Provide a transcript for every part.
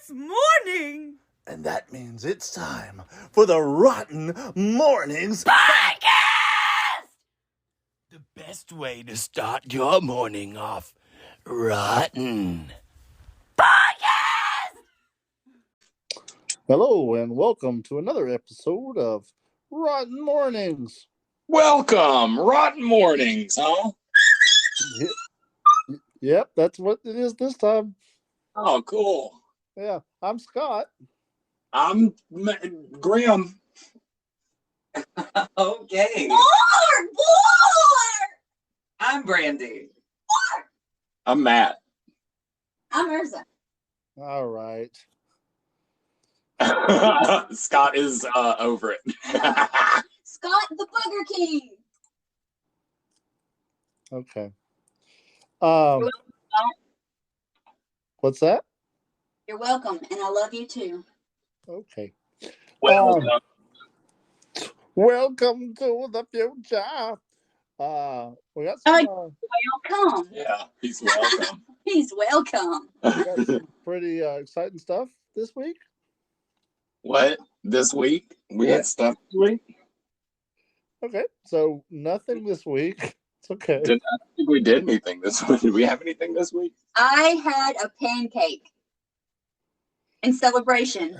It's morning! And that means it's time for the Rotten Mournings Podcast! The best way to start your morning off rotten. Podcast! Hello and welcome to another episode of Rotten Mornings. Welcome, Rotten Mournings, huh? Yep, that's what it is this time. Oh, cool. Yeah, I'm Scott. I'm Graham. Okay. More! I'm Brandy. I'm Matt. I'm Urza. All right. Scott is over it. Scott the Booger King. Okay. welcome, What's that? You're welcome, and I love you too. Okay. Welcome. Welcome to the future. We got some, Welcome. Yeah, he's welcome. He's welcome. we got some pretty exciting stuff this week. What? This week? We had stuff this week? Okay, so nothing this week. It's okay. I don't think we did anything this week. Did we have anything this week? I had a pancake in celebration.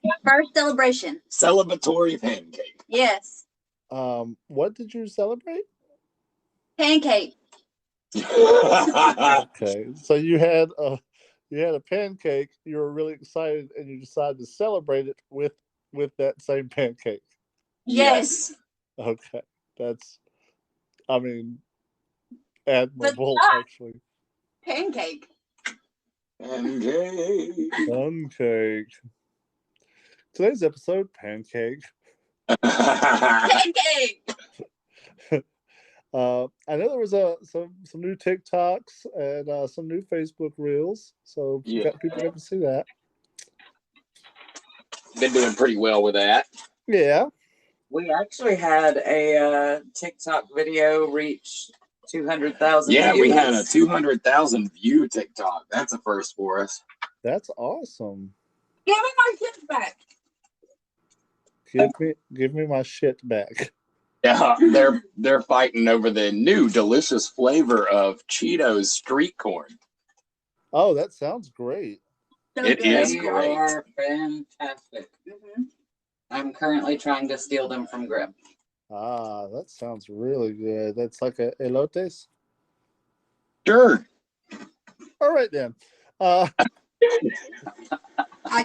My first celebration. Celebratory pancake. Yes. What did you celebrate? Pancake. Okay, so you had a pancake. You were really excited, and you decided to celebrate it with that same pancake. Yes. Okay, that's, I mean, admirable But- actually. Pancake. Pancake. Pancake. Today's episode, pancake. Pancake. I know there was some new TikToks and some new Facebook reels, so people got to see that. Been doing pretty well with that. Yeah. We actually had a TikTok video reach 200,000 Yeah, views. we had a 200,000 view TikTok. That's a first for us. That's awesome. Give me my shit back. Give me my shit back. Yeah, they're fighting over the new delicious flavor of Cheetos street corn. Oh, that sounds great. So It good. is They great. are fantastic. Mhm. I'm currently trying to steal them from Grib. Ah, that sounds really good. That's like a elotes. Sure. All right then. I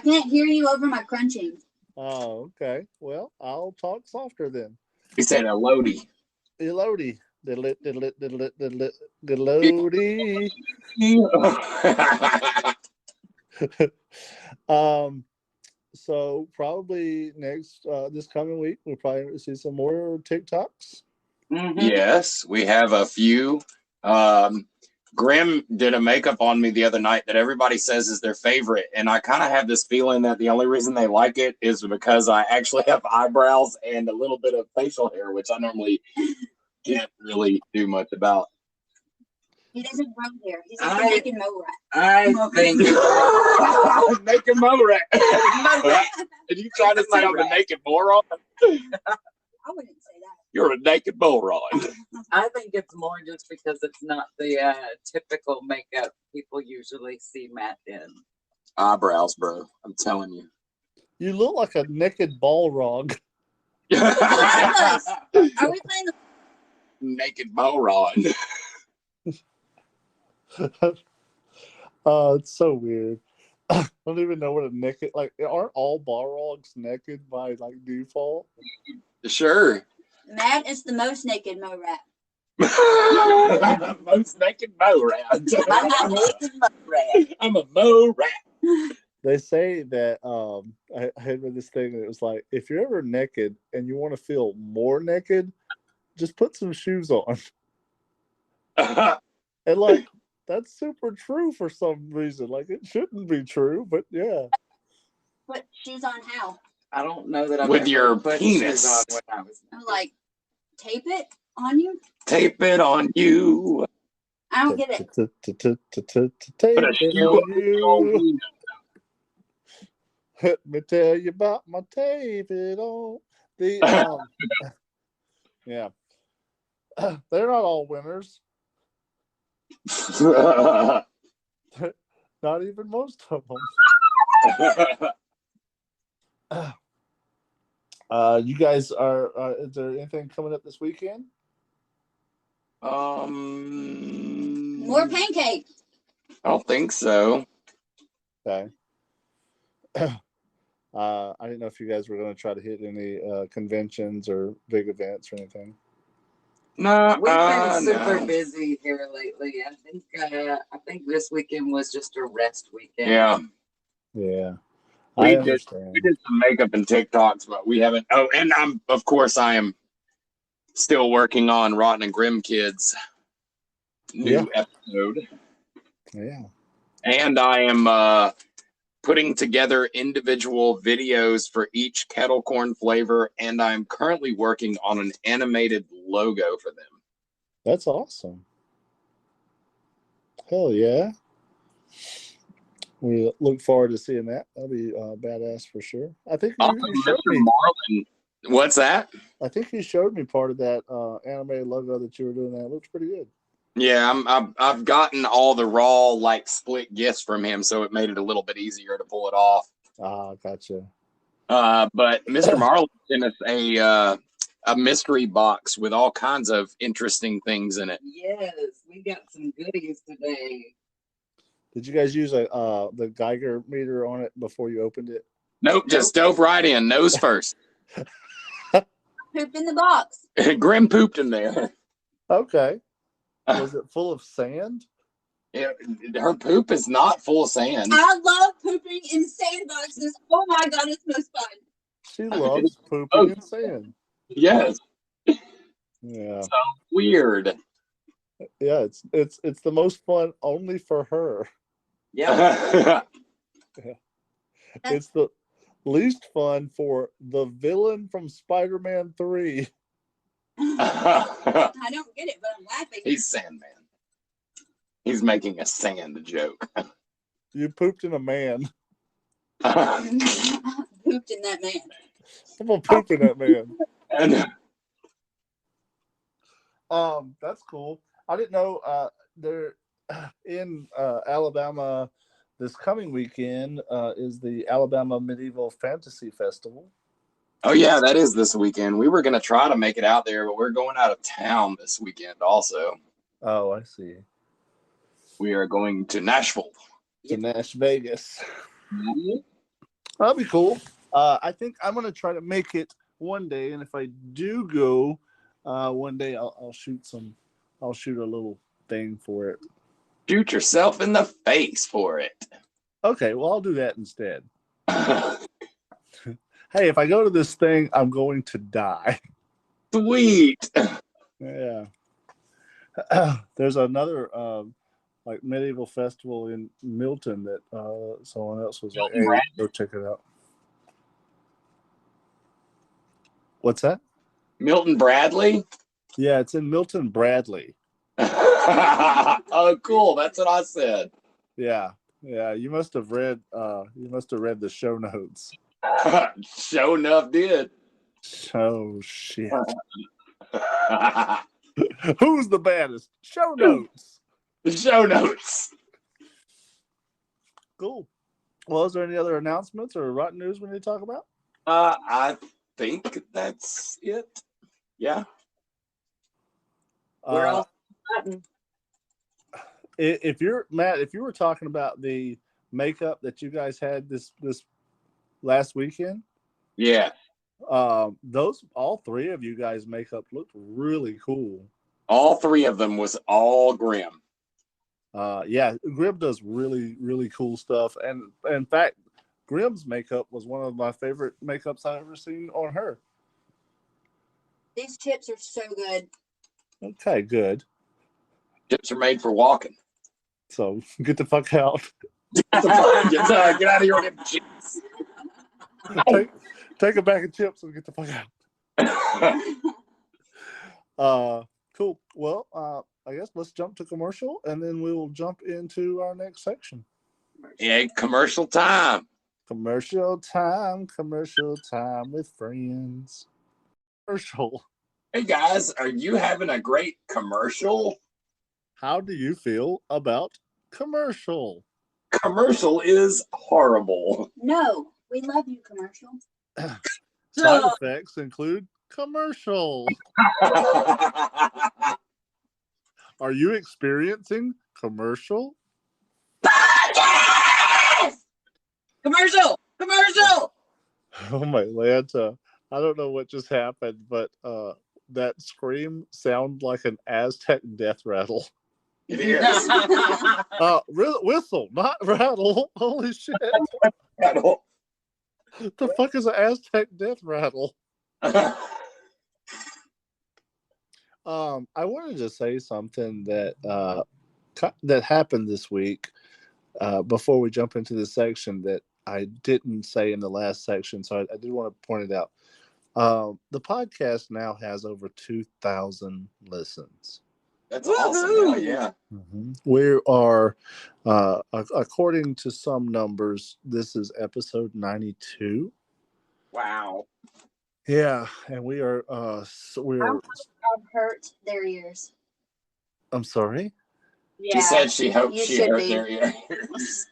can't hear you over my crunching. Oh, okay. Well, I'll talk softer then. He said a Lodi. Elodie. Elodie. So probably next this coming week we'll probably see some more TikToks. Mm-hmm. Yes, we have a few. Grim did a makeup on me the other night that everybody says is their favorite, and I kind of have this feeling that the only reason they like it is because I actually have eyebrows and a little bit of facial hair, which I normally can't really do much about. He doesn't grow hair. He's like a naked mole rat. I think Naked mole rat. And you trying to say I'm a naked moron? I wouldn't say that. You're a naked moron. I think it's more just because it's not the typical makeup people usually see Matt in. Eyebrows, bro. I'm telling you. You look like a naked Balrog. Are we playing the Naked moron. It's so weird. I don't even know what a naked, like, aren't all Balrogs naked by like default? Sure. Matt is the most naked mole rat. Most naked mo rat. I'm a naked rat. I'm a mo rat. They say that I had read this thing and it was like, if you're ever naked and you want to feel more naked, just put some shoes on. And like that's super true for some reason. Like it shouldn't be true, but yeah. Put shoes on how? I don't know that I've With ever your put penis. shoes on when I was. I'm like, tape it on you? Tape it on you. I don't get it. Tape it on you. Let me tell you about my David on the yeah. They're not all winners. Not even most of them. You guys are is there anything coming up this weekend? More pancakes. I don't think so. Okay. I didn't know if you guys were going to try to hit any conventions or big events or anything. No, We've been super no. busy here lately. I think this weekend was just a rest weekend. Yeah, Yeah. we I did. understand. We did some makeup and TikToks, but we haven't. Oh, and I am still working on Rotten and Grim Kids new episode. Yeah. And I am putting together individual videos for each kettle corn flavor, and I'm currently working on an animated logo for them. That's awesome. Hell yeah. We look forward to seeing that. That'll be badass for sure. I think you showed me. Marlin, what's that? I think you showed me part of that animated logo that you were doing. That looks pretty good. Yeah, I've gotten all the raw like split gifts from him, so it made it a little bit easier to pull it off. Ah, gotcha. But Mr. Marlin sent us a mystery box with all kinds of interesting things in it. Yes, we got some goodies today. Did you guys use the Geiger meter on it before you opened it? Nope, just dove right in, nose first. Poop in the box. Grim pooped in there. Okay. Was it full of sand? Her poop is not full of sand. I love pooping in sandboxes. Oh my god, it's most fun. She loves pooping in sand. Yes. Yeah. So weird. Yeah, it's the most fun only for her. Yeah. It's the least fun for the villain from Spider-Man 3. I don't get it, but I'm laughing. He's Sandman. He's making a sand joke. You pooped in a man. I pooped in that man. I'm gonna poop in that man. And That's cool. I didn't know they're in Alabama this coming weekend is the Alabama Medieval Fantasy Festival. oh yeah, that is this weekend. We were gonna try to make it out there, but we're going out of town this weekend also. Oh, I see. We are going to Nashville. To Nash Vegas. That'll be cool. I think I'm gonna try to make it one day, and if I do go one day, I'll shoot a little thing for it. Shoot yourself in the face for it. Okay, well I'll do that instead. Hey, if I go to this thing, I'm going to die. Sweet. Yeah. There's another like medieval festival in Milton that someone else was like, "Hey, go check it out." What's that? Milton Bradley? Yeah, it's in Milton Bradley. Oh, cool. That's what I said. Yeah. You must have read the show notes. Sure enough did. Oh shit. Who's the baddest? Show notes. The show notes. Cool. Well, is there any other announcements or rotten news we need to talk about? I think that's it. Yeah. We're all button. If you're Matt, if you were talking about the makeup that you guys had this last weekend, Yeah. those all three of you guys' makeup looked really cool. All three of them was all Grim. Yeah, Grim does really, really cool stuff. And in fact, Grim's makeup was one of my favorite makeups I've ever seen on her. These tips are so good. Okay, good. Tips are made for walking. So get the fuck out. Get out of here with them chips. Take a bag of chips and get the fuck out. Cool. Well, I guess let's jump to commercial and then we will jump into our next section. Yeah, commercial time. Commercial time with friends. Commercial. Hey guys, are you having a great commercial? How do you feel about commercial? Commercial is horrible. No, we love you, commercial. Side effects include commercial. Are you experiencing commercial? Commercial! Commercial! Oh my Lanta. I don't know what just happened, but that scream sounded like an Aztec death rattle. It is. Whistle, not rattle. Holy shit. The fuck is an Aztec death rattle? I wanted to say something that that happened this week before we jump into this section that I didn't say in the last section, so I did want to point it out. The podcast now has over 2,000 listens. That's awesome. Yeah. Mm-hmm. We are, according to some numbers, this is episode 92. Wow. Yeah, and we are. I've hurt their ears. I'm sorry. Yeah, She said she hoped you she should hurt be. their ears.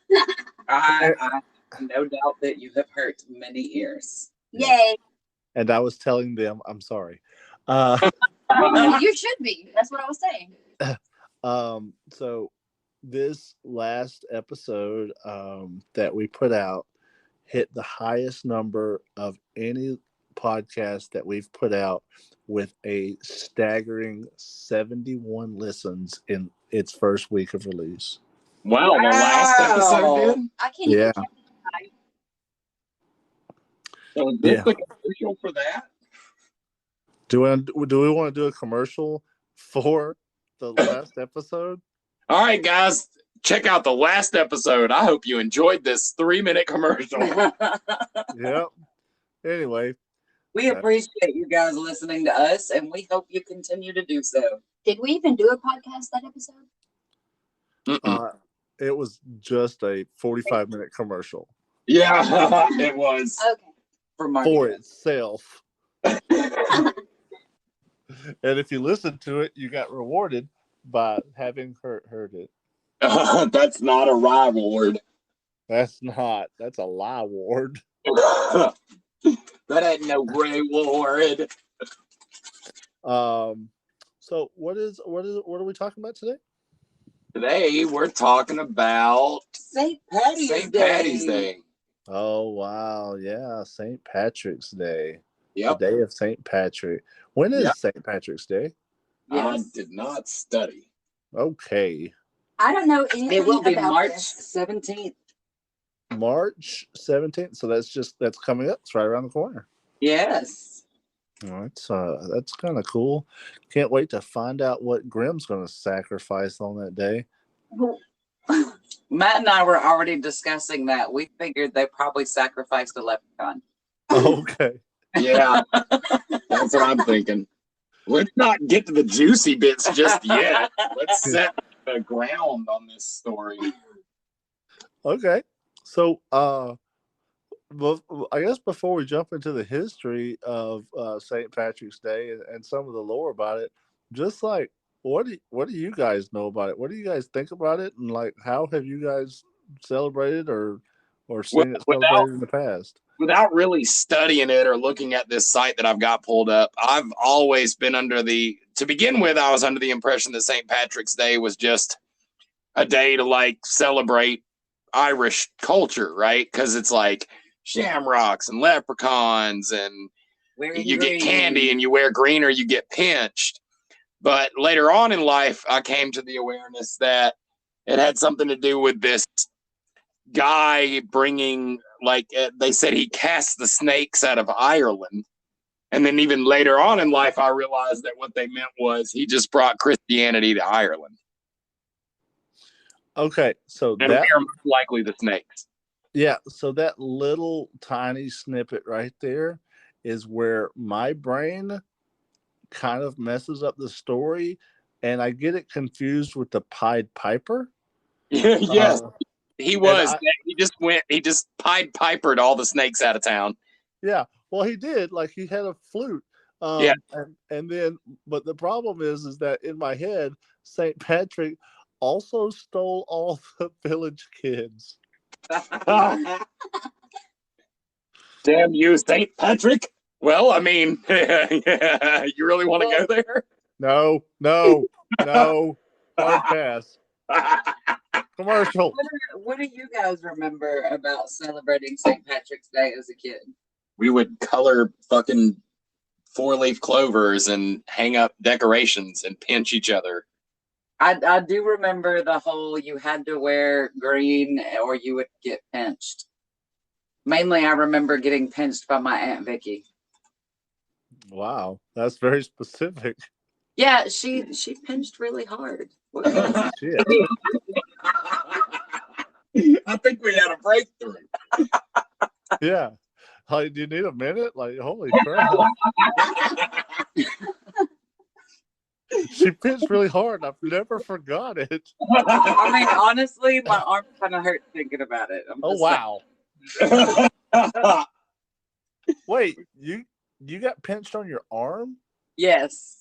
I no doubt that you have hurt many ears. Yay! And I was telling them, I'm sorry. You should be. That's what I was saying. So this last episode that we put out hit the highest number of any podcast that we've put out, with a staggering 71 listens in its first week of release. Wow, the last episode did? I can't Yeah. even count. So is this the commercial for that? Do we want to do a commercial for the last episode? All right, guys, check out the last episode. I hope you enjoyed this 3-minute commercial. Yep. Anyway, We appreciate you guys listening to us, and we hope you continue to do so. Did we even do a podcast that episode? it was just a 45-minute commercial Yeah, it was. Okay. for itself. And if you listened to it, you got rewarded by having heard it. That's not a reward. That's a lie ward. That ain't no reward. So what are we talking about today? Today we're talking about St. Paddys St. Paddys Day. Oh wow, yeah, St. Patrick's Day. Yep. The day of St. Patrick. When is St. Patrick's Day? Yes. I did not study. Okay. I don't know anything It will be about March this. 17th. March 17th. So that's coming up. It's right around the corner. Yes. All right, that's kind of cool. Can't wait to find out what Grimm's going to sacrifice on that day. Matt and I were already discussing that. We figured they probably sacrificed a leprechaun. Okay. Yeah, that's what I'm thinking. Let's not get to the juicy bits just yet. Let's set the ground on this story. Okay. So, I guess before we jump into the history of St. Patrick's Day and some of the lore about it, just like what do you guys know about it? What do you guys think about it? And like, how have you guys celebrated or seen it celebrated in the past? Without really studying it or looking at this site that I've got pulled up, I've always been to begin with, I was under the impression that St. Patrick's Day was just a day to like celebrate Irish culture, right? Because it's like shamrocks and leprechauns and you get candy and you wear green or you get pinched. But later on in life, I came to the awareness that it had something to do with this guy bringing, like they said, he cast the snakes out of Ireland. And then even later on in life, I realized that what they meant was he just brought Christianity to Ireland. Okay, so And that we are most likely the snakes. yeah, so that little tiny snippet right there is where my brain kind of messes up the story, and I get it confused with the Pied Piper. Yes, he was. He just Pied Pipered all the snakes out of town. Yeah. Well, he did. Like he had a flute. Yeah. And then, but the problem is that in my head, St. Patrick also stole all the village kids. Damn you, St. Patrick. Well, I mean, you really want to go there? No. Hard pass. Commercial. What do you guys remember about celebrating St. Patrick's Day as a kid? We would color fucking 4-leaf clovers and hang up decorations and pinch each other. I do remember the whole you had to wear green or you would get pinched. Mainly, I remember getting pinched by my Aunt Vicky. Wow, that's very specific. Yeah, she pinched really hard. Shit. I think we had a breakthrough. Yeah. Like, do you need a minute? Like, holy crap. She pinched really hard. I've never forgot it. I mean, honestly, my arm kind of hurts thinking about it. Oh, wow. Wait, you got pinched on your arm? Yes.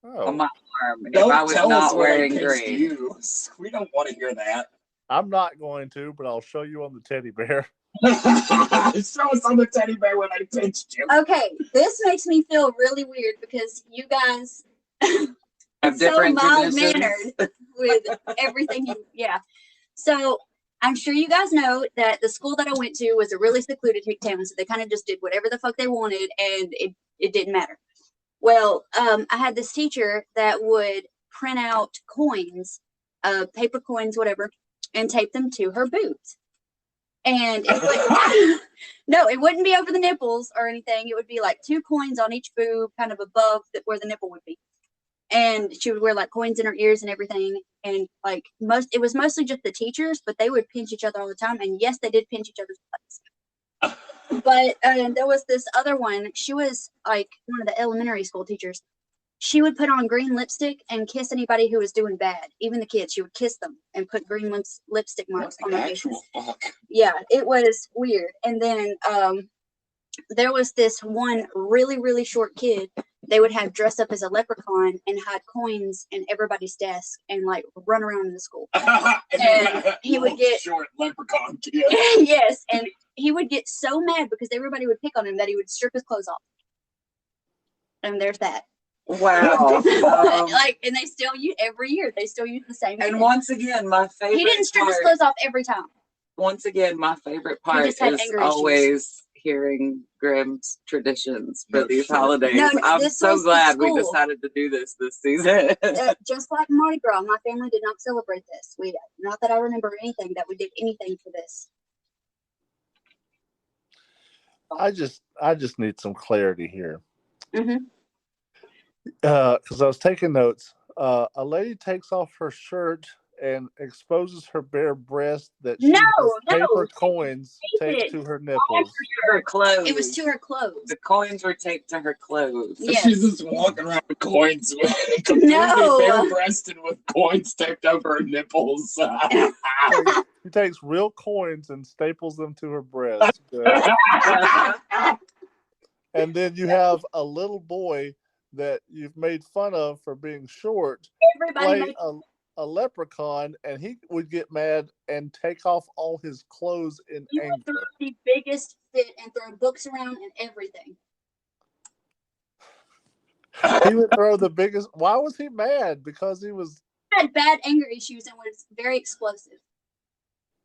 Oh. On my arm. If Don't I was tell not us where they wearing pinched green. you. We don't want to hear that. I'm not going to, but I'll show you on the teddy bear. Show us on the teddy bear when I pinched you. Okay, this makes me feel really weird because you guys Have so different mild traditions. mannered with everything. Yeah. So I'm sure you guys know that the school that I went to was a really secluded hick town, so they kind of just did whatever the fuck they wanted, and it didn't matter. Well, I had this teacher that would print out coins, paper coins, whatever, and tape them to her boobs. And it would, no, it wouldn't be over the nipples or anything. It would be like 2 coins on each boob, kind of above where the nipple would be. And she would wear like coins in her ears and everything. And like it was mostly just the teachers, but they would pinch each other all the time. And yes, they did pinch each other's butts. But there was this other one. She was like one of the elementary school teachers. She would put on green lipstick and kiss anybody who was doing bad, even the kids. She would kiss them and put green lipstick marks on their faces. Fuck? Yeah, it was weird. And then there was this one really, really short kid. They would have dressed up as a leprechaun and hide coins in everybody's desk and like run around in the school. And he would get short leprechaun kid. yes, and he would get so mad because everybody would pick on him that he would strip his clothes off. And there's that. Wow. Like, and they still use every year. They still use the same. And thing. once again, my favorite. He didn't strip his part- clothes off every time. Once again, my favorite part just had is anger issues. always hearing Grimm's traditions for these holidays. No, I'm this so was the glad we school. decided to do this season. Just like Mardi Gras, my family did not celebrate this. Not that I remember anything that we did anything for this. I just need some clarity here. Mm-hmm. Because I was taking notes. A lady takes off her shirt and exposes her bare breast that she No, has no. paper coins Taped taped it. to her nipples. Her clothes. It was to her clothes. The coins were taped to her clothes. Yes. She's just walking around with coins, completely No. bare-breasted with coins taped over her nipples. She takes real coins and staples them to her breast. And then you have a little boy that you've made fun of for being short Everybody play a leprechaun, and he would get mad and take off all his clothes in he would anger. throw the biggest fit and throw books around and everything. He would throw the biggest. Why was he mad? Because he was. He had bad anger issues and was very explosive.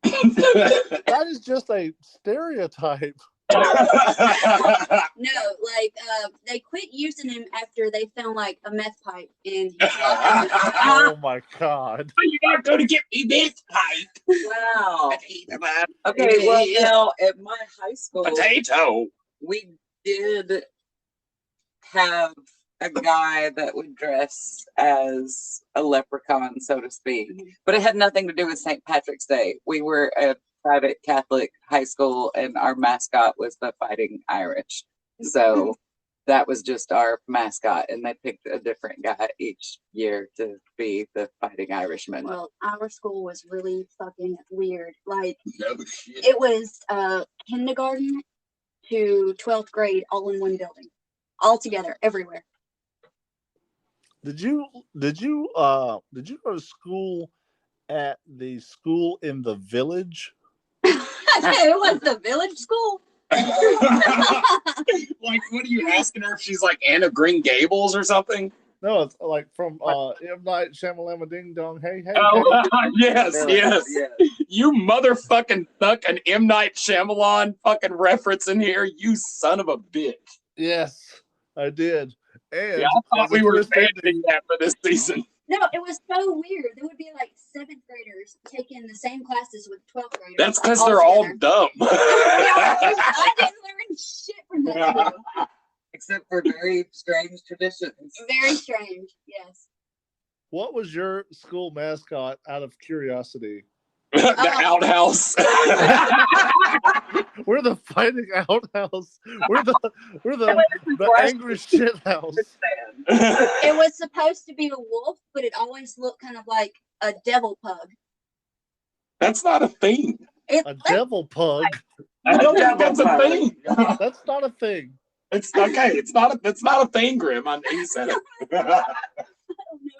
That is just a stereotype. No, like they quit using him after they found like a meth pipe in his Oh my God. You're not going to get me this pipe. Wow. Potato. Okay, well, you know, at my high school, Potato. we did have a guy that would dress as a leprechaun, so to speak. Mhm. But it had nothing to do with St. Patrick's Day. We were a private Catholic high school, and our mascot was the Fighting Irish. So that was just our mascot, and they picked a different guy each year to be the Fighting Irishman. Well, our school was really fucking weird. Like, No shit. it was kindergarten to 12th grade all in one building, all together, everywhere. Did you go to school at the school in the village? It was the village school. Like, what are you asking her if she's like Anna Green Gables or something? No, it's like from M. Night Shyamalan Ding Dong. Hey, hey, Oh, yes, Village, yes. yeah. You motherfucking stuck an M. Night Shyamalan fucking reference in here, you son of a bitch. Yes, I did. And Yeah, I thought as a we were twist ending- fanning that for this season. No, it was so weird. There would be like 7th graders taking the same classes with 12th graders. That's because they're all together. dumb. I didn't learn shit from that school. Except for very strange traditions. Very strange, yes. What was your school mascot out of curiosity? The outhouse. We're the fighting outhouse. We're the angry shit house. It was supposed to be a wolf, but it always looked kind of like a devil pug. That's not a thing. A devil pug. I don't think that's a thing. That's not a thing. It's okay. It's not a thing, Grim. I know you said it. I don't know.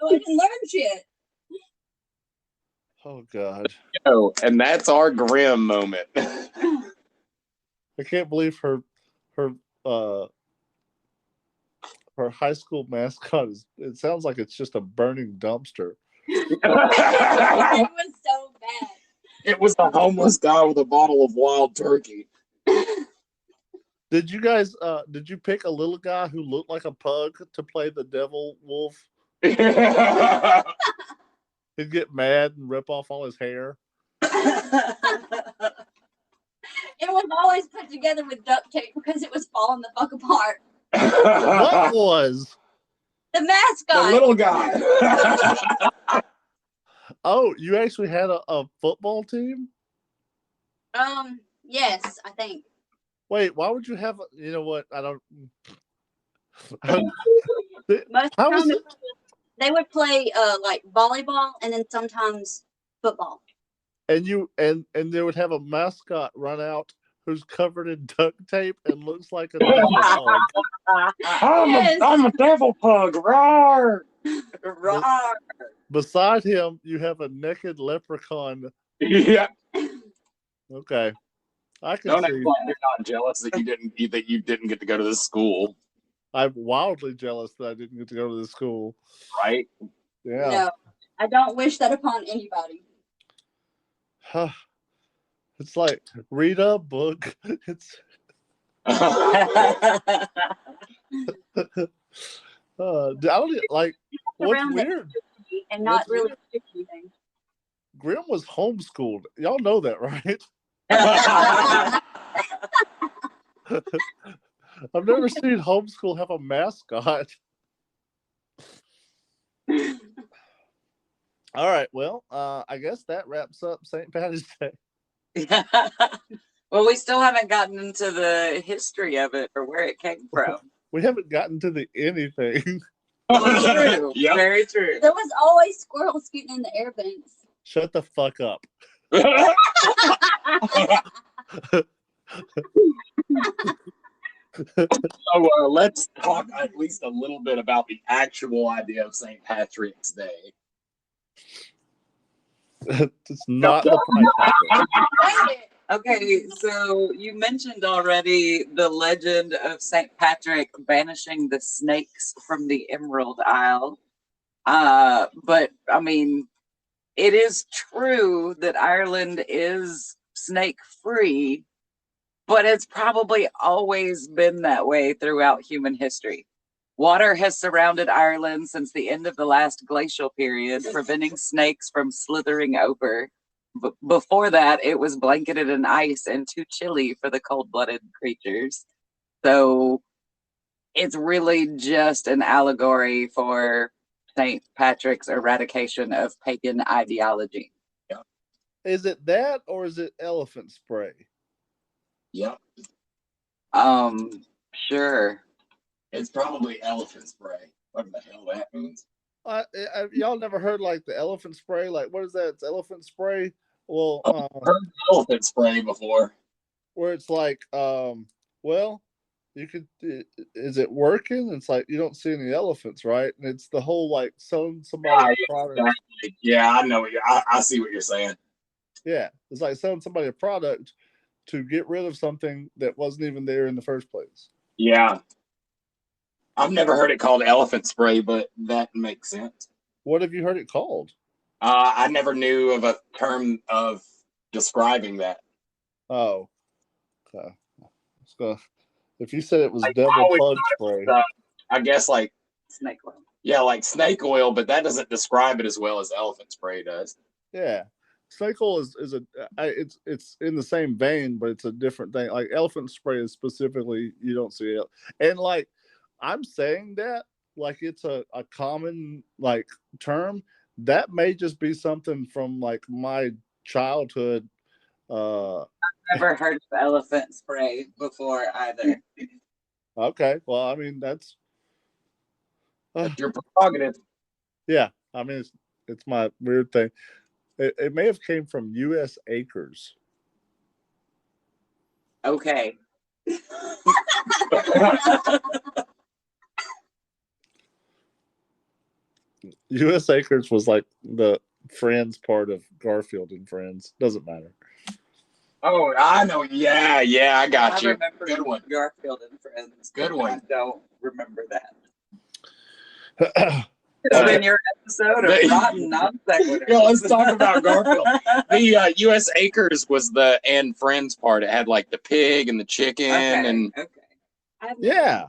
I didn't learn shit. Oh God. Oh, and that's our Grim moment. I can't believe her high school mascot is. It sounds like it's just a burning dumpster. It was so bad. It was the homeless guy with a bottle of wild turkey. Did you guys? Did you pick a little guy who looked like a pug to play the devil wolf? He'd get mad and rip off all his hair. It was always put together with duct tape because it was falling the fuck apart. What was? The mascot. The little guy. Oh, you actually had a football team? Yes, I think. Wait, why would you have? You know what? I don't. Most How of was the it? time they would play like volleyball and then sometimes football. And they would have a mascot run out who's covered in duct tape and looks like a devil pug. Yes. I'm a devil pug. Roar. Roar. Beside him, you have a naked leprechaun. Yeah. Okay, I can Don't act see. like you're not jealous that you didn't get to go to this school, I'm wildly jealous that I didn't get to go to this school. right? Yeah. No, I don't wish that upon anybody. It's like read a book. It's I don't like what's Around it. weird. And not What's really weird? do anything. Grim was homeschooled. Y'all know that, right? I've never seen homeschool have a mascot. All right, well, I guess that wraps up St. Patrick's Day. Well, we still haven't gotten into the history of it or where it came from. We haven't gotten to the anything. True. Yep. Very true. There was always squirrels getting in the air vents. Shut the fuck up. So let's talk at least a little bit about the actual idea of St. Patrick's Day. It's not the Pride Patrick. Okay, so you mentioned already the legend of St. Patrick banishing the snakes from the Emerald Isle. But I mean, it is true that Ireland is snake free, but it's probably always been that way throughout human history. Water has surrounded Ireland since the end of the last glacial period, preventing snakes from slithering over. Before that, it was blanketed in ice and too chilly for the cold-blooded creatures. So it's really just an allegory for St. Patrick's eradication of pagan ideology. Is it that or is it elephant spray? Yep. Sure. It's probably elephant spray. What the hell that means? Y'all never heard like the elephant spray? Like, what is that? It's elephant spray. Well, I've heard elephant spray before. where it's like, well, you could. Is it working? It's like you don't see any elephants, right? And it's the whole like selling somebody a product. Exactly. Yeah, I know. I see what you're saying. Yeah, it's like selling somebody a product to get rid of something that wasn't even there in the first place. Yeah. I've never heard it called elephant spray, but that makes sense. What have you heard it called? I never knew of a term of describing that. Oh, okay. So if you said it was Like, devil I always plug thought it spray, was, I guess like Snake oil. yeah, like snake oil, but that doesn't describe it as well as elephant spray does. yeah, snake oil is it's in the same vein, but it's a different thing. Like elephant spray is specifically you don't see it, and like I'm saying that like it's a common like term that may just be something from like my childhood. Never heard of elephant spray before either. Okay, well, I mean that's That's your prerogative. yeah. I mean it's my weird thing. It may have came from U.S. Acres. Okay. U.S. Acres was like the Friends part of Garfield and Friends. Doesn't matter. Oh, I know. Yeah, I got I you. remember Good one. Garfield and Friends. Good one. I don't remember that. Yeah, It's been your episode of the- rotten non sequitur. Yeah, let's talk about Garfield. The U.S. Acres was the and Friends part. It had like the pig and the chicken, and Okay.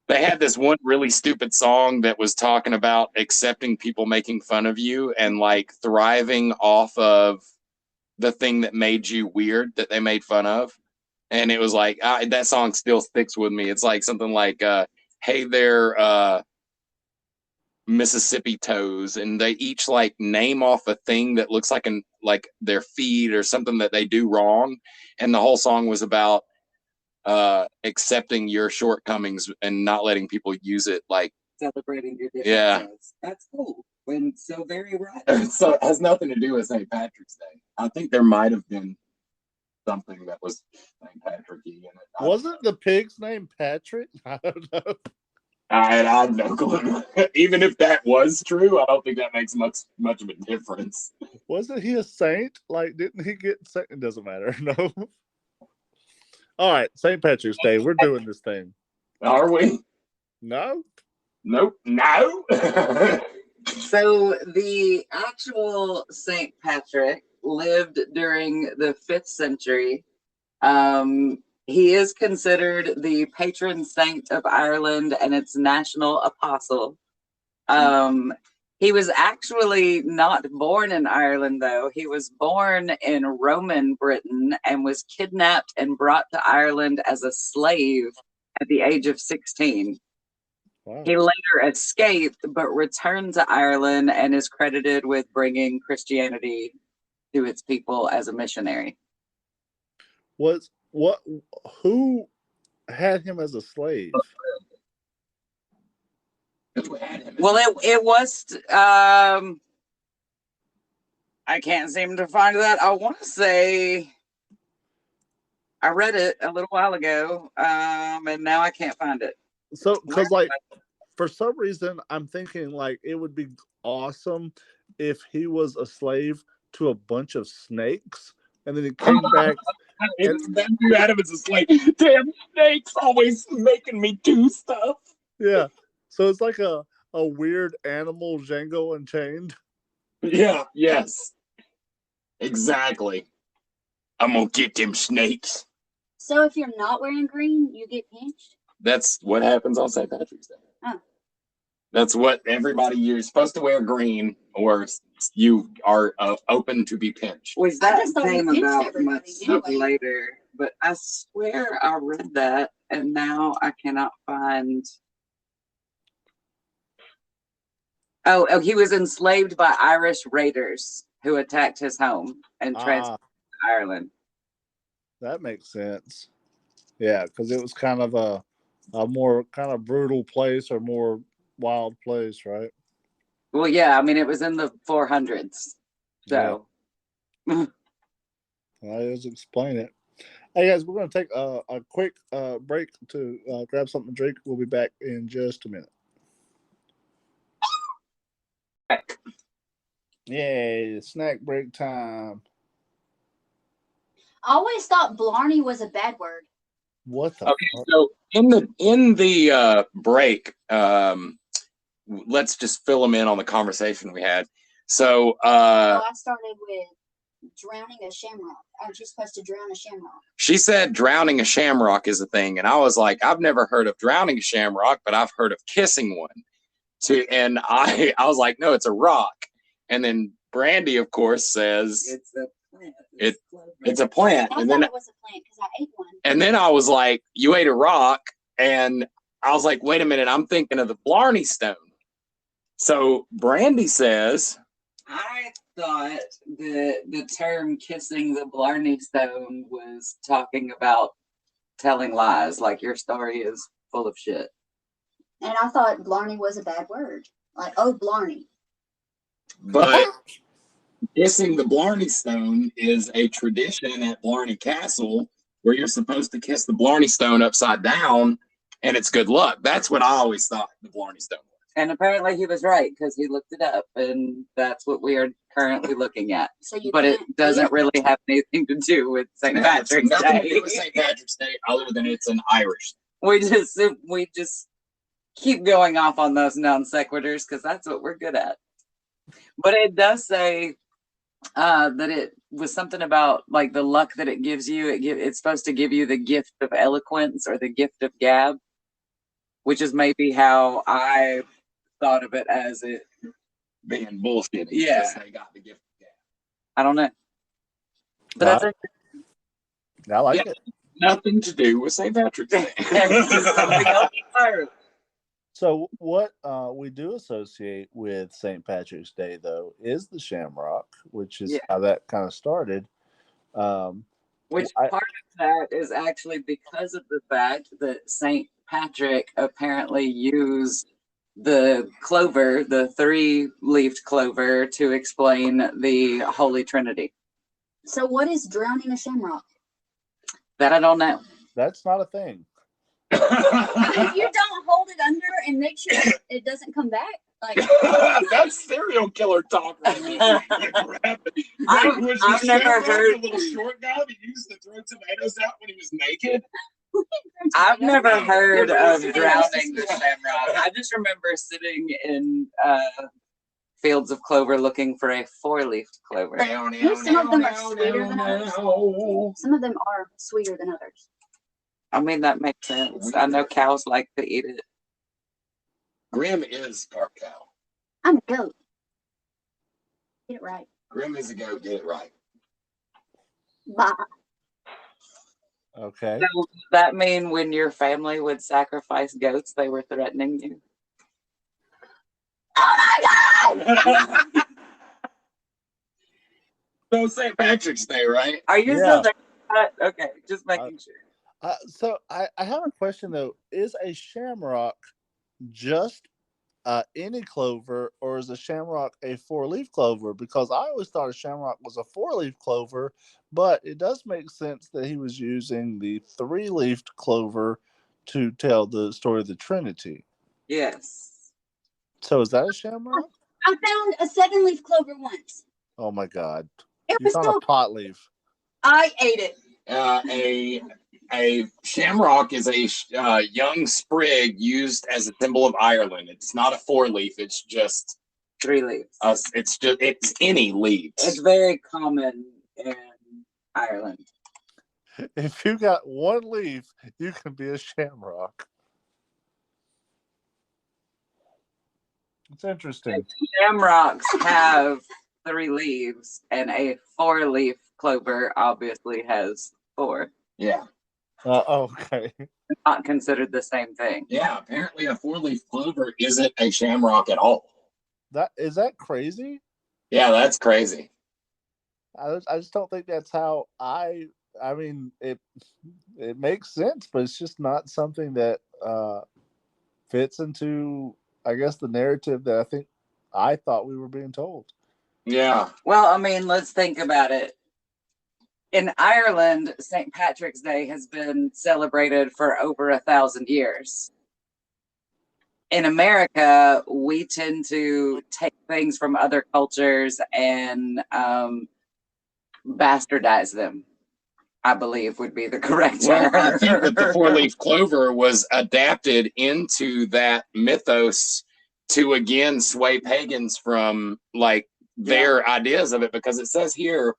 they had this one really stupid song that was talking about accepting people making fun of you and like thriving off of the thing that made you weird that they made fun of. And it was like, that song still sticks with me. It's like something like, hey there, Mississippi toes. And they each like name off a thing that looks like like their feet or something that they do wrong. And the whole song was about accepting your shortcomings and not letting people use it like Celebrating your differences. Yeah. That's cool. When so very right. So it has nothing to do with St. Patrick's Day. I think there might have been something that was St. Patrick-y in it. wasn't the pig's name Patrick? I don't know. I have no clue. Even if that was true, I don't think that makes much of a difference. Wasn't he a saint? Like, didn't he get saint? It doesn't matter. No. All right, St. Patrick's Day. We're doing this thing. Are we? No. Nope. No. So the actual Saint Patrick lived during the 5th century. He is considered the patron saint of Ireland and its national apostle. He was actually not born in Ireland, though. He was born in Roman Britain and was kidnapped and brought to Ireland as a slave at the age of 16. Wow. He later escaped, but returned to Ireland and is credited with bringing Christianity to its people as a missionary. Who had him as a slave? Well, it was. I can't seem to find that. I want to say I read it a little while ago, and now I can't find it. So, because like for some reason, I'm thinking like it would be awesome if he was a slave to a bunch of snakes, and then he came back. Then you had him as a slave. Damn snakes always making me do stuff. Yeah, so it's like a weird animal Django Unchained. Yeah. Yes. Exactly. I'm gonna get them snakes. So if you're not wearing green, you get pinched? That's what happens on St. Patrick's Day. Oh. That's what you're supposed to wear green, or you are open to be pinched. Was I that just thought we came pinched about everybody much anyway. later? But I swear I read that, and now I cannot find. Oh, he was enslaved by Irish raiders who attacked his home and transferred to Ireland. That makes sense. Yeah, because it was kind of a more kind of brutal place or more wild place, right? Well, yeah, I mean, it was in the 400s. So, I just explain it. Hey guys, we're going to take a quick break to grab something to drink. We'll be back in just a minute. Yay, snack break time. I always thought Blarney was a bad word. What the Okay, fuck? so in the break, let's just fill them in on the conversation we had. So I started with drowning a shamrock. Aren't you supposed to drown a shamrock? she said drowning a shamrock is a thing, and I was like, I've never heard of drowning a shamrock, but I've heard of kissing one. And I was like, no, it's a rock. And then Brandy, of course, says it's a plant. it's a plant. I And thought then it was a plant because I ate one. and then I was like, you ate a rock, and I was like, wait a minute, I'm thinking of the Blarney Stone. So Brandy says, I thought the term kissing the Blarney Stone was talking about telling lies, like your story is full of shit. And I thought Blarney was a bad word. Like, oh, Blarney. but kissing the Blarney Stone is a tradition at Blarney Castle where you're supposed to kiss the Blarney Stone upside down, and it's good luck. That's what I always thought the Blarney Stone was. And apparently he was right because he looked it up, and that's what we are currently looking at. So you But it can't doesn't eat? really have anything to do with St. Patrick's Nothing to Day. do with St. Patrick's Day other than it's an Irish. We just keep going off on those non sequiturs because that's what we're good at. But it does say that it was something about like the luck that it gives you. It's supposed to give you the gift of eloquence or the gift of gab, which is maybe how I thought of it as it Being bullshit. Yeah. Just they got the gift of gab. I don't know. But that's it. I like Yeah. it. Nothing to do with St. Patrick's Day. Something else entirely. So what we do associate with St. Patrick's Day, though, is the shamrock, which is how that kind of started. Which part of that is actually because of the fact that St. Patrick apparently used the clover, the three-leafed clover, to explain the Holy Trinity. So what is drowning a shamrock? That I don't know. That's not a thing. If you don't hold it under and make sure it doesn't come back, like That's serial killer talk right there. I've never heard. The little short guy that used to throw tomatoes out when he was naked. I've never heard of drowning the shamrock. I just remember sitting in fields of clover looking for a four-leafed clover. Some of them are sweeter than others. Some of them are sweeter than others. I mean, that makes sense. I know cows like to eat it. Grim is part cow. I'm a goat. Get it right. Grim is a goat. Get it right. Bye. Okay. So does that mean when your family would sacrifice goats, they were threatening you? Oh my god! So St. Patrick's Day, right? Are you Yeah. still there? Okay, just making sure. So I have a question, though. Is a shamrock just any clover, or is a shamrock a four-leaf clover? Because I always thought a shamrock was a four-leaf clover, but it does make sense that he was using the three-leafed clover to tell the story of the Trinity. Yes. So is that a shamrock? I found a 7-leaf clover once. Oh my God. It You was found so a pot leaf. I ate it. A shamrock is a young sprig used as a symbol of Ireland. It's not a four-leaf. It's just 3 leaves. it's any leaves. It's very common in Ireland. If you got one leaf, you can be a shamrock. It's interesting. Shamrocks have 3 leaves, and a 4-leaf clover obviously has 4. Yeah. Okay. Not considered the same thing. Yeah. Apparently, a four-leaf clover isn't a shamrock at all. Is that crazy? Yeah, that's crazy. I just don't think that's how I I mean, it makes sense, but it's just not something that fits into, I guess, the narrative that I thought we were being told. Yeah. Well, I mean, let's think about it. In Ireland, St. Patrick's Day has been celebrated for over 1,000 years. In America, we tend to take things from other cultures and bastardize them, I believe would be the correct term. Well, I think that the four-leaf clover was adapted into that mythos to again sway pagans from like their ideas of it, because it says here,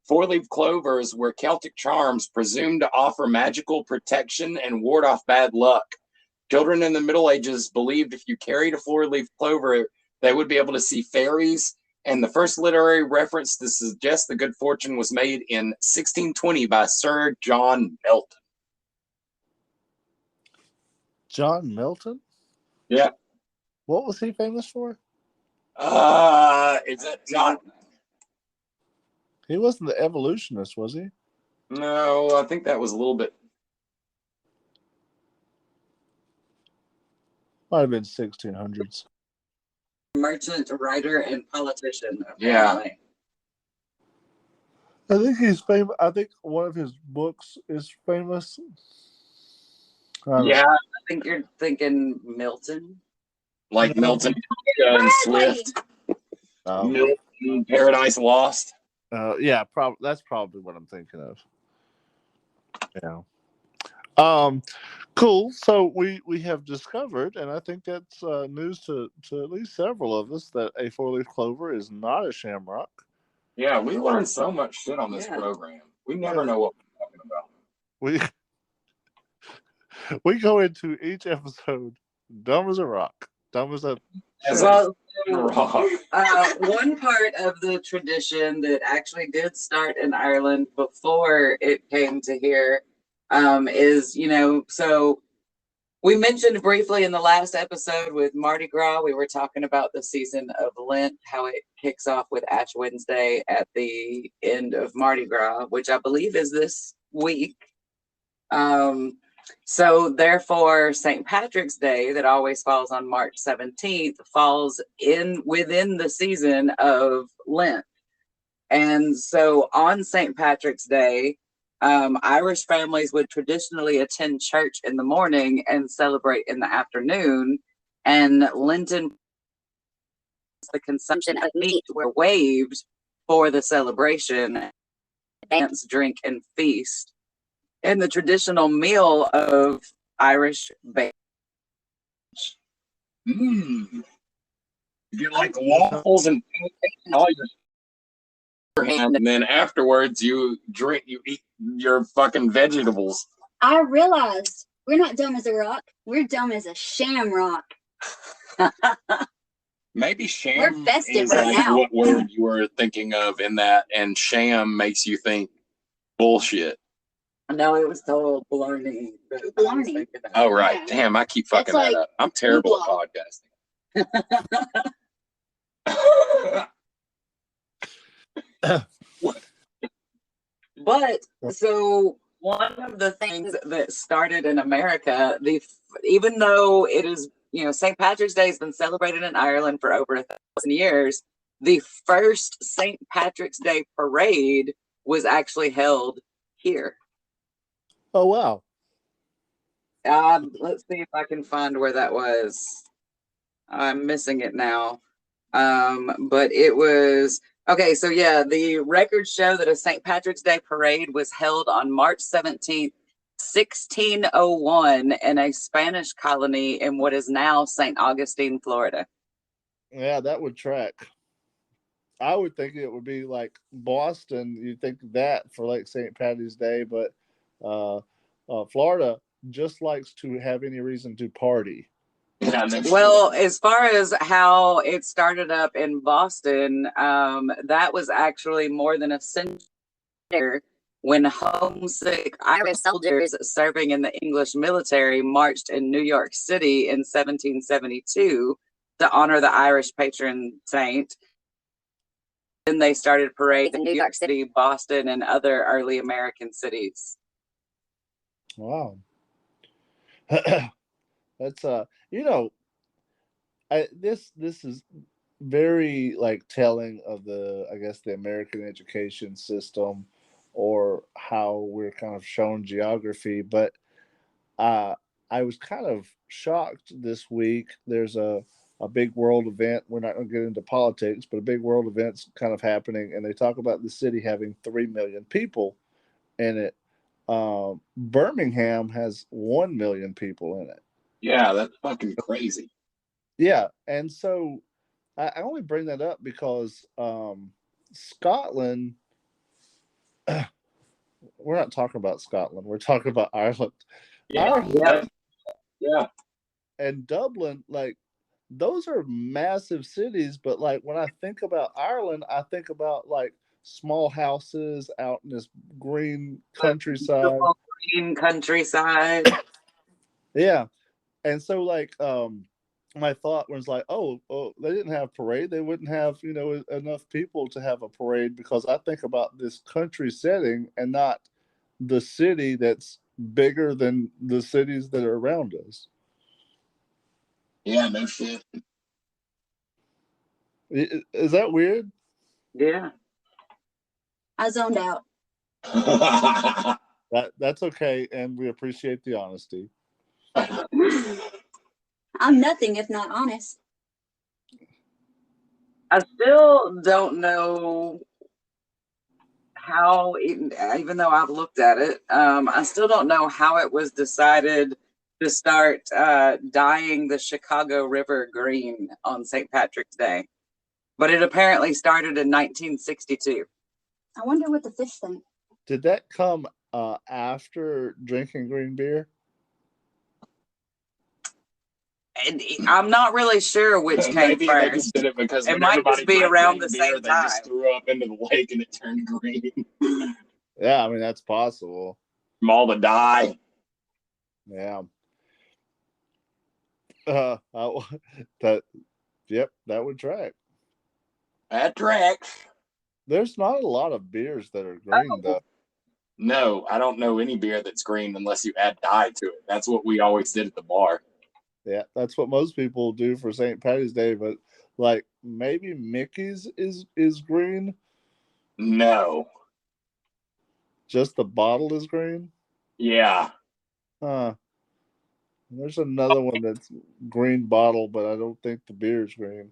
four-leaf clovers were Celtic charms presumed to offer magical protection and ward off bad luck. Children in the Middle Ages believed if you carried a four-leaf clover, they would be able to see fairies. And the first literary reference to suggest the good fortune was made in 1620 by Sir John Milton. John Milton? Yeah. What was he famous for? Is it John? He wasn't the evolutionist, was he? No, I think that was a little bit. Might have been 1600s. Merchant, writer, and politician. Yeah. Apparently. I think he's famous. I think one of his books is famous. Yeah. I think you're thinking Milton. Like Milton and Swift. Milton, Paradise Lost. Yeah, that's probably what I'm thinking of. Yeah. Cool. So we have discovered, and I think that's news to at least several of us, that a four-leaf clover is not a shamrock. Yeah, we learned so much shit on this program. We never know what we're talking about. We go into each episode dumb as a rock, dumb as a. Well, one part of the tradition that actually did start in Ireland before it came to here is, so we mentioned briefly in the last episode with Mardi Gras, we were talking about the season of Lent, how it kicks off with Ash Wednesday at the end of Mardi Gras, which I believe is this week. So therefore, St. Patrick's Day, that always falls on March 17th, falls within the season of Lent. And so on St. Patrick's Day, Irish families would traditionally attend church in the morning and celebrate in the afternoon. And Lenten, the consumption of meat were waived for the celebration, dance, drink, and feast. And the traditional meal of Irish bake. You get like waffles and all your hand, and then afterwards you eat your fucking vegetables. I realized we're not dumb as a rock. We're dumb as a shamrock. Maybe sham We're festive is right like now. what word you were thinking of in that, and sham makes you think bullshit. No, it was total blarney. Blarney. Oh, right. Yeah. Damn, I keep fucking It's that like up. I'm terrible at podcasting. But so one of the things that started in America, even though it is, St. Patrick's Day has been celebrated in Ireland for over 1,000 years, the first St. Patrick's Day parade was actually held here. Oh, wow. Let's see if I can find where that was. I'm missing it now. But it was, okay, so yeah, the records show that a St. Patrick's Day parade was held on March 17th, 1601 in a Spanish colony in what is now St. Augustine, Florida. Yeah, that would track. I would think it would be like Boston. You'd think that for like St. Patty's Day, but Florida just likes to have any reason to party. Well, as far as how it started up in Boston, that was actually more than a century when homesick Irish soldiers serving in the English military marched in New York City in 1772 to honor the Irish patron saint. then they started parades in New York City, Boston, and other early American cities. Wow. That's this is very like telling of the, I guess, the American education system, or how we're kind of shown geography. But I was kind of shocked this week. There's a big world event. We're not going to get into politics, but a big world event's kind of happening, and they talk about the city having 3 million people in it. Birmingham has 1 million people in it. Yeah, that's fucking crazy. Yeah, and so I only bring that up because Scotland. We're not talking about Scotland. We're talking about Ireland. Yeah, Ireland yeah. and Dublin, like, those are massive cities. But like, when I think about Ireland, I think about like small houses out in this green countryside. Green countryside. Yeah, and so like my thought was like, oh, they didn't have parade. They wouldn't have, enough people to have a parade, because I think about this country setting and not the city that's bigger than the cities that are around us. Yeah, no shit. Is that weird? Yeah. I zoned out. That's okay, and we appreciate the honesty. I'm nothing if not honest. I still don't know how, even though I've looked at it, I still don't know how it was decided to start dyeing the Chicago River green on St. Patrick's Day. But it apparently started in 1962. I wonder what the fish think. Did that come after drinking green beer? And I'm not really sure which came Maybe first. they just did it because It when might everybody just be drank around green the beer, same they time. just threw up into the lake and it turned green Yeah, I mean, that's possible. from all the dye. Yeah. That would track. That tracks. There's not a lot of beers that are green, though. No, I don't know any beer that's green unless you add dye to it. That's what we always did at the bar. Yeah, that's what most people do for St. Patty's Day. But like, maybe Mickey's is green. No. Just the bottle is green. Yeah. Huh. There's another one that's green bottle, but I don't think the beer is green.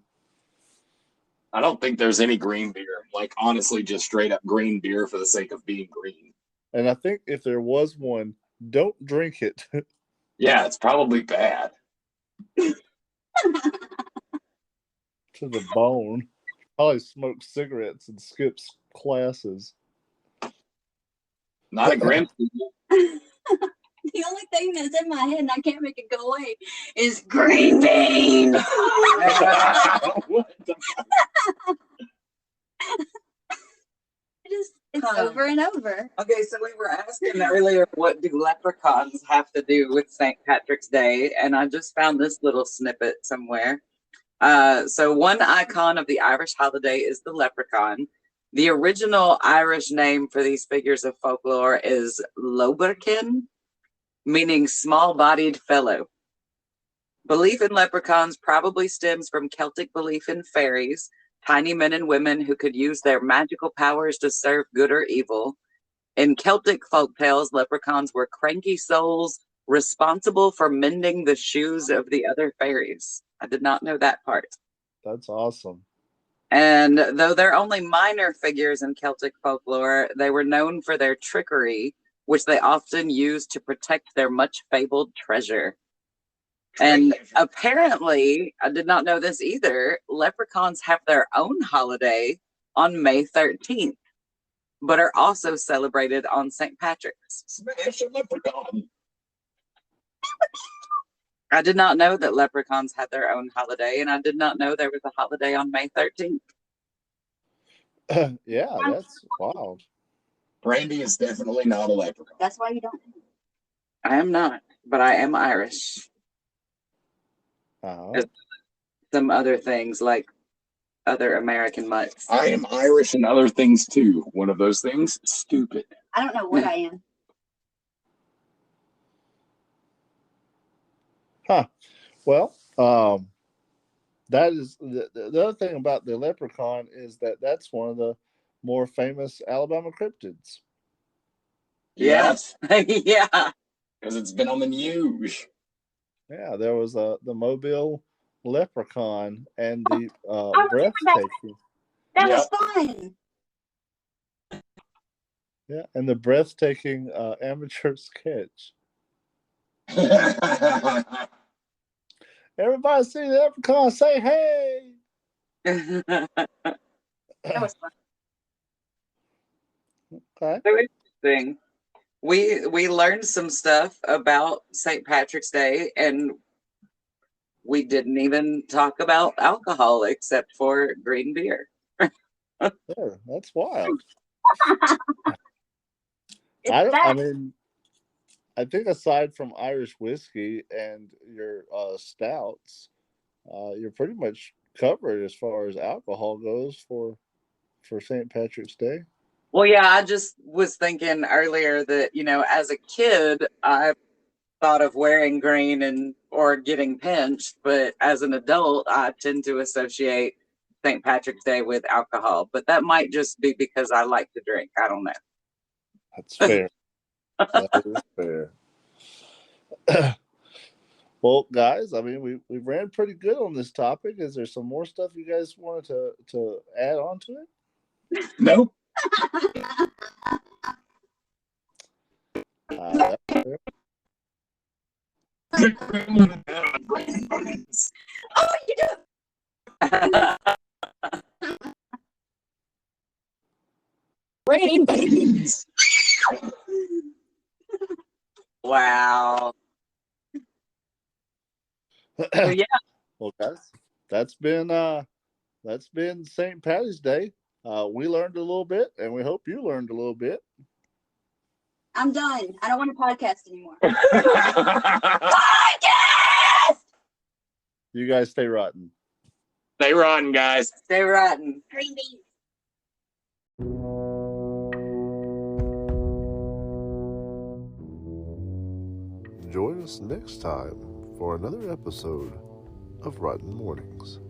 I don't think there's any green beer. Like, honestly, just straight up green beer for the sake of being green. And I think if there was one, don't drink it. Yeah, it's probably bad. To the bone. Probably smokes cigarettes and skips classes. Not a Grim. The only thing that's in my head and I can't make it go away is green bean. What the fuck? It's over and over. Okay, so we were asking earlier, what do leprechauns have to do with St. Patrick's Day? And I just found this little snippet somewhere. So one icon of the Irish holiday is the leprechaun. The original Irish name for these figures of folklore is Lobberkin, meaning small-bodied fellow. Belief in leprechauns probably stems from Celtic belief in fairies, tiny men and women who could use their magical powers to serve good or evil. In Celtic folktales, leprechauns were cranky souls responsible for mending the shoes of the other fairies. I did not know that part. That's awesome. And though they're only minor figures in Celtic folklore, they were known for their trickery, which they often used to protect their much fabled treasure. And apparently, I did not know this either, leprechauns have their own holiday on May 13th, but are also celebrated on St. Patrick's. Smash a leprechaun. I did not know that leprechauns had their own holiday, and I did not know there was a holiday on May 13th. Yeah, that's wild. Brandy is definitely not a leprechaun. That's why you don't. I am not, but I am Irish. Uh-huh. Some other things like other American mutts. I am Irish and other things too. One of those things, stupid. I don't know what I am. Huh. Well, that is the other thing about the leprechaun is that that's one of the more famous Alabama cryptids. Yes, Yeah. because it's been on the news. Yeah, there was the Mobile leprechaun and the remember that. breathtaking. That Yeah. was fun. Yeah, and the breathtaking amateur sketch. Everybody see the leprechaun, say hey. That was fun. Okay. So interesting. We learned some stuff about St. Patrick's Day, and we didn't even talk about alcohol except for green beer. Yeah, that's wild. It's I that. mean, I think aside from Irish whiskey and your stouts, you're pretty much covered as far as alcohol goes for St. Patrick's Day. Well, yeah, I just was thinking earlier that, as a kid, I thought of wearing green and or getting pinched, but as an adult, I tend to associate St. Patrick's Day with alcohol. But that might just be because I like to drink. I don't know. That's fair. That is fair. Well, guys, I mean, we ran pretty good on this topic. Is there some more stuff you guys wanted to add on to it? Nope. That's fair. Oh, you do. Rain babies. Wow. So, yeah. Well, guys, that's been St. Patty's Day. We learned a little bit, and we hope you learned a little bit. I'm done. I don't want to podcast anymore. You guys stay rotten. Stay rotten, guys. Stay rotten. Green beans. Join us next time for another episode of Rotten Mournings.